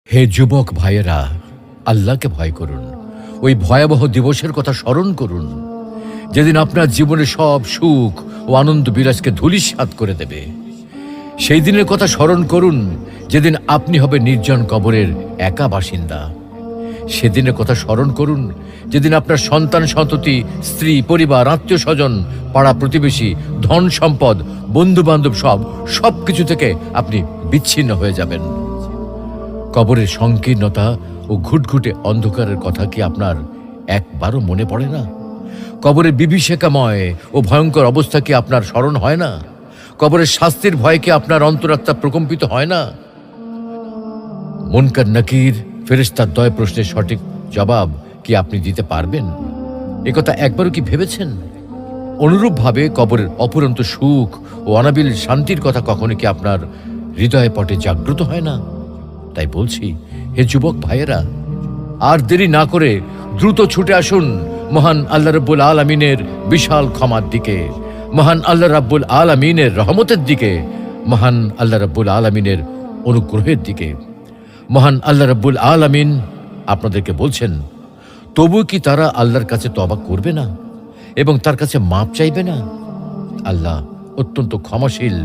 হে যুবক ভাইয়েরা, আল্লাহকে ভয় করুন। ওই ভয়াবহ দিবসের কথা স্মরণ করুন, যেদিন আপনার জীবনে সব সুখ ও আনন্দ বিলাসকে ধূলিসাৎ করে দেবে। সেই দিনের কথা স্মরণ করুন, যেদিন আপনি হবে নির্জন কবরের একা বাসিন্দা। সেদিনের কথা স্মরণ করুন, যেদিন আপনার সন্তান সন্ততি, স্ত্রী, পরিবার, আত্মীয় স্বজন, পাড়া প্রতিবেশী, ধন সম্পদ, বন্ধু বান্ধব সব কিছু থেকে আপনি বিচ্ছিন্ন হয়ে যাবেন। কবরের সংকীর্ণতা ও ঘুটঘুটে অন্ধকারের কথা কি আপনার একবারও মনে পড়ে না? কবরের বিভীষিকাময় ও ভয়ঙ্কর অবস্থা কি আপনার স্মরণ হয় না? কবরের শাস্তির ভয় কি আপনার অন্তরাত্মা প্রকম্পিত হয় না? মুনকার নাকির ফেরেশতার দয় প্রশ্নের সঠিক জবাব কি আপনি দিতে পারবেন? একথা একবারও কি ভেবেছেন? অনুরূপভাবে কবরের অপুরন্ত সুখ ও অনাবিল শান্তির কথা কখনো কি আপনার হৃদয়ে পটে জাগ্রত হয় না? তাই বলছি, হে যুবক ভাইয়েরা, আর দেরি না করে দ্রুত ছুটে আসুন মহান আল্লাহ রাব্বুল আলামিনের বিশাল ক্ষমার দিকে, মহান আল্লাহ রাব্বুল আলামিনের রহমতের দিকে, মহান আল্লাহ রাব্বুল আলামিনের অনুগ্রহের দিকে। মহান আল্লাহ রাব্বুল আলামিন আপনাদেরকে বলছেন, তবু কি তারা আল্লাহর কাছে তওবা করবে না এবং তার কাছে মাপ চাইবে না? আল্লাহ অত্যন্ত ক্ষমাশীল,